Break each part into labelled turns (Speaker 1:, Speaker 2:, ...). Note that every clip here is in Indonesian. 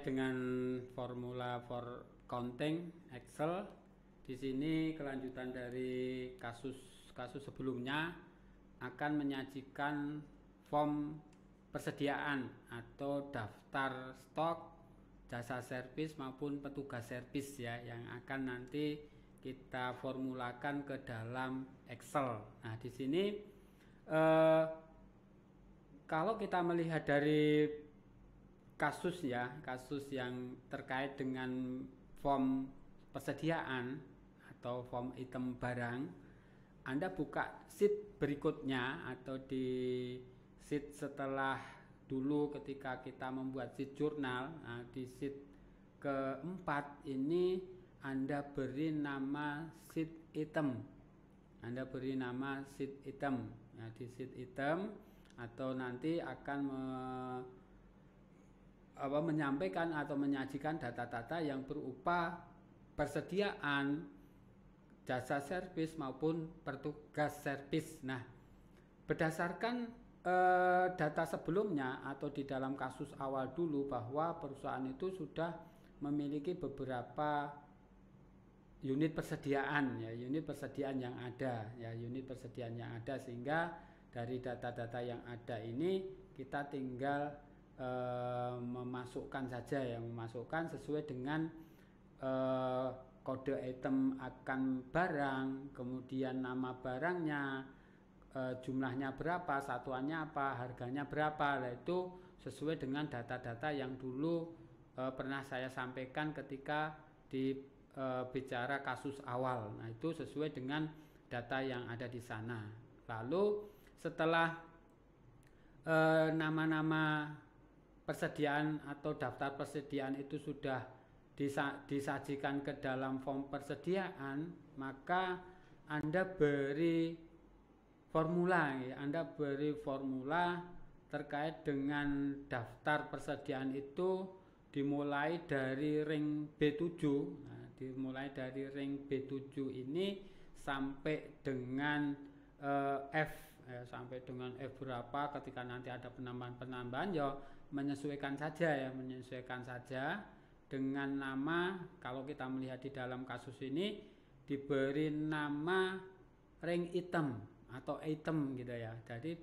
Speaker 1: terkait dengan formula for counting Excel. Di sini kelanjutan dari kasus sebelumnya akan menyajikan form persediaan atau daftar stok jasa servis maupun petugas servis ya, yang akan nanti kita formulakan ke dalam Excel. Nah, di sini kalau kita melihat dari kasus yang terkait dengan form persediaan atau form item barang, Anda buka sheet berikutnya atau di sheet setelah dulu ketika kita membuat sheet jurnal. Nah, di sheet keempat ini Anda beri nama sheet item. Nah, di sheet item atau nanti akan menyampaikan atau menyajikan data-data yang berupa persediaan jasa servis maupun petugas servis. Nah, berdasarkan data sebelumnya atau di dalam kasus awal dulu bahwa perusahaan itu sudah memiliki beberapa unit persediaan yang ada, sehingga dari data-data yang ada ini kita tinggal memasukkan sesuai dengan kode item akan barang, kemudian nama barangnya, jumlahnya berapa, satuannya apa, harganya berapa. Nah, itu sesuai dengan data-data yang dulu pernah saya sampaikan ketika di bicara kasus awal. Nah, itu sesuai dengan data yang ada di sana. Lalu setelah nama-nama persediaan atau daftar persediaan itu sudah disajikan ke dalam form persediaan, maka Anda beri formula terkait dengan daftar persediaan itu dimulai dari ring B7. Nah, dimulai dari ring B7 ini sampai dengan sampai dengan F berapa, ketika nanti ada penambahan ya menyesuaikan saja dengan nama. Kalau kita melihat di dalam kasus ini diberi nama ring item atau item gitu ya. Jadi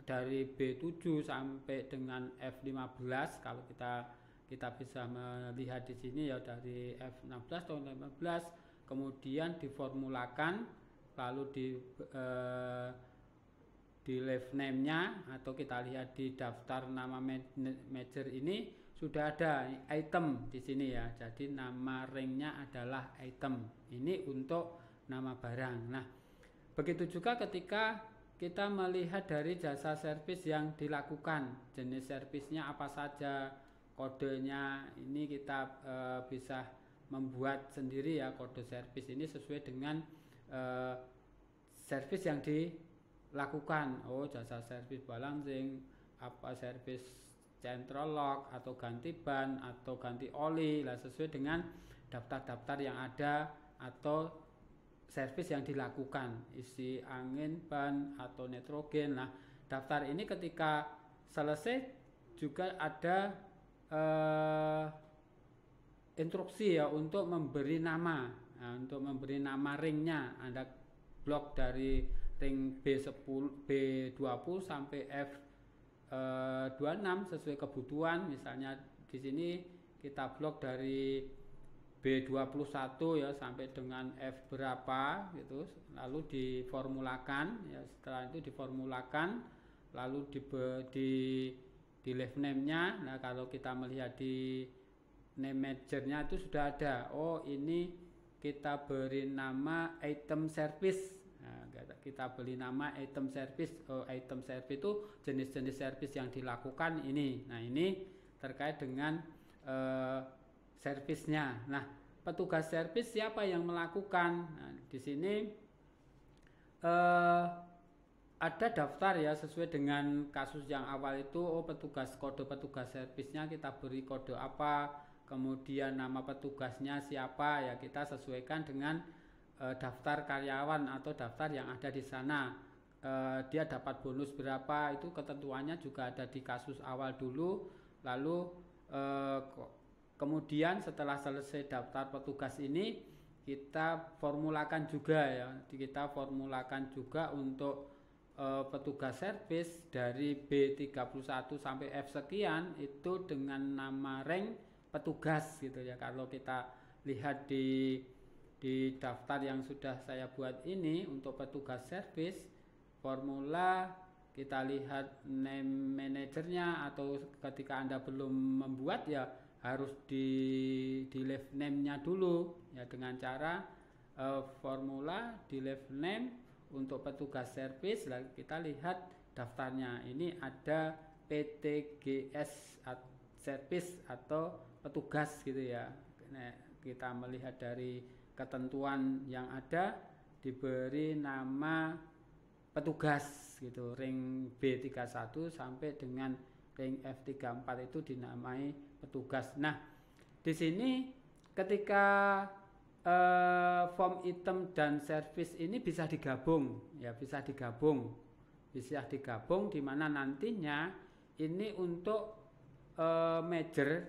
Speaker 1: dari B7 sampai dengan F15, kalau kita bisa melihat di sini ya, dari F16 atau 15 kemudian diformulakan, lalu di left name-nya atau kita lihat di daftar nama manager ini sudah ada item di sini ya. Jadi nama ringnya adalah item. Ini untuk nama barang. Nah, begitu juga ketika kita melihat dari jasa servis yang dilakukan, jenis servisnya apa saja, kodenya ini kita bisa membuat sendiri ya. Kode servis ini sesuai dengan servis yang dilakukan. Jasa servis balancing, apa servis central lock atau ganti ban atau ganti oli lah, sesuai dengan daftar-daftar yang ada atau servis yang dilakukan, isi angin, ban atau nitrogen. Nah, daftar ini ketika selesai juga ada instruksi ya untuk memberi nama. Nah, untuk memberi nama ringnya, Anda blok dari ring B20 sampai F26 sesuai kebutuhan. Misalnya di sini kita blok dari B21 ya sampai dengan F berapa gitu, lalu diformulakan ya. Setelah itu diformulakan lalu di left name-nya. Nah, kalau kita melihat di name manager-nya itu sudah ada. Ini kita beri nama item service. Nah, kita beri nama item service. Item service itu jenis-jenis service yang dilakukan ini. Nah, ini terkait dengan servisnya. Nah, petugas servis siapa yang melakukan? Nah, di sini ada daftar ya, sesuai dengan kasus yang awal itu. Kode petugas servisnya kita beri kode apa, kemudian nama petugasnya siapa ya, kita sesuaikan dengan daftar karyawan atau daftar yang ada di sana. Dia dapat bonus berapa, itu ketentuannya juga ada di kasus awal dulu. Lalu kemudian setelah selesai daftar petugas ini, kita formulakan juga ya, kita formulakan juga untuk petugas servis dari B31 sampai F sekian itu dengan nama rank petugas gitu ya. Kalau kita lihat di daftar yang sudah saya buat ini untuk petugas servis, formula kita lihat name manajernya, atau ketika Anda belum membuat ya harus di leave name-nya dulu ya, dengan cara formula di leave name untuk petugas servis. Lalu kita lihat daftarnya, ini ada PTGS service atau petugas gitu ya. Nah, kita melihat dari ketentuan yang ada diberi nama petugas gitu, ring B31 sampai dengan ring F34 itu dinamai petugas. Nah, di sini ketika form item dan service ini bisa digabung ya, bisa digabung di mana nantinya ini untuk major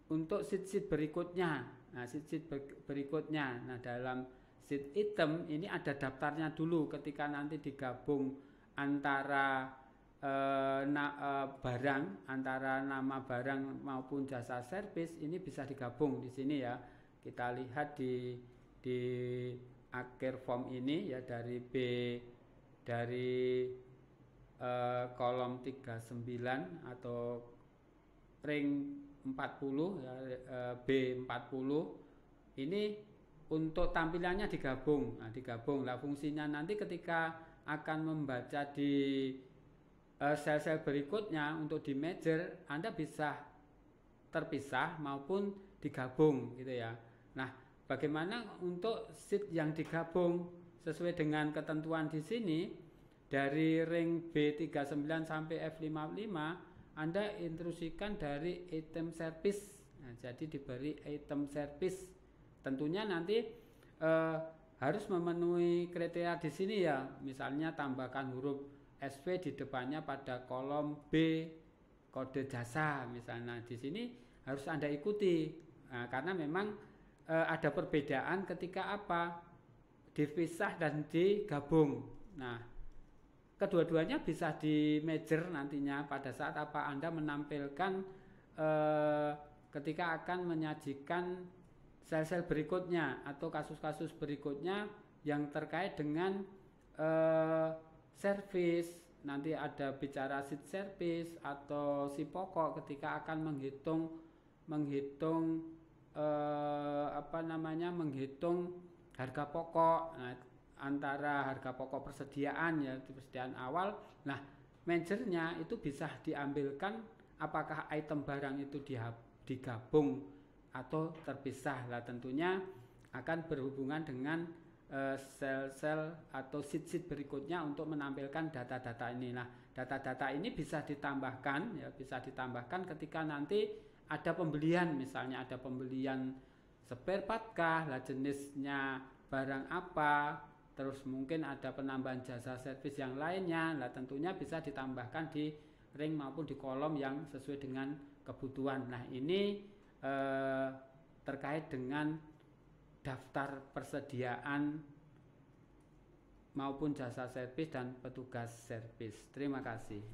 Speaker 1: untuk sheet berikutnya. Nah, sheet berikutnya. Nah, dalam sheet item ini ada daftarnya dulu. Ketika nanti digabung antara barang, antara nama barang maupun jasa servis, ini bisa digabung di sini ya. Kita lihat di akhir form ini ya, dari kolom 39 atau ring 40 ya, B40 ini untuk tampilannya digabung. Nah, digabung lah fungsinya nanti ketika akan membaca di sel-sel berikutnya untuk di merger, Anda bisa terpisah maupun digabung gitu ya. Nah, bagaimana untuk sheet yang digabung sesuai dengan ketentuan di sini dari ring B39 sampai F55, Anda intrusikan dari item service. Nah, jadi diberi item service. Tentunya nanti harus memenuhi kriteria di sini ya. Misalnya tambahkan huruf SV di depannya pada kolom B kode jasa misalnya. Di sini harus Anda ikuti. Nah, karena memang ada perbedaan ketika apa? Dipisah dan digabung. Nah, kedua-duanya bisa di merger nantinya pada saat apa Anda menampilkan ketika akan menyajikan sel-sel berikutnya atau kasus-kasus berikutnya yang terkait dengan service. Nanti ada bicara sheet service atau si pokok ketika akan menghitung harga pokok. Nah, antara harga pokok persediaan ya, persediaan awal. Nah, manajernya itu bisa diambilkan apakah item barang itu digabung atau terpisah. Lah tentunya akan berhubungan dengan sel-sel atau sheet-sheet berikutnya untuk menampilkan data-data ini. Nah, data-data ini bisa ditambahkan ya, bisa ditambahkan ketika nanti ada pembelian, misalnya ada pembelian spare part kah, lah jenisnya barang apa, terus mungkin ada penambahan jasa servis yang lainnya. Lah tentunya bisa ditambahkan di ring maupun di kolom yang sesuai dengan kebutuhan. Nah, ini terkait dengan daftar persediaan maupun jasa servis dan petugas servis. Terima kasih.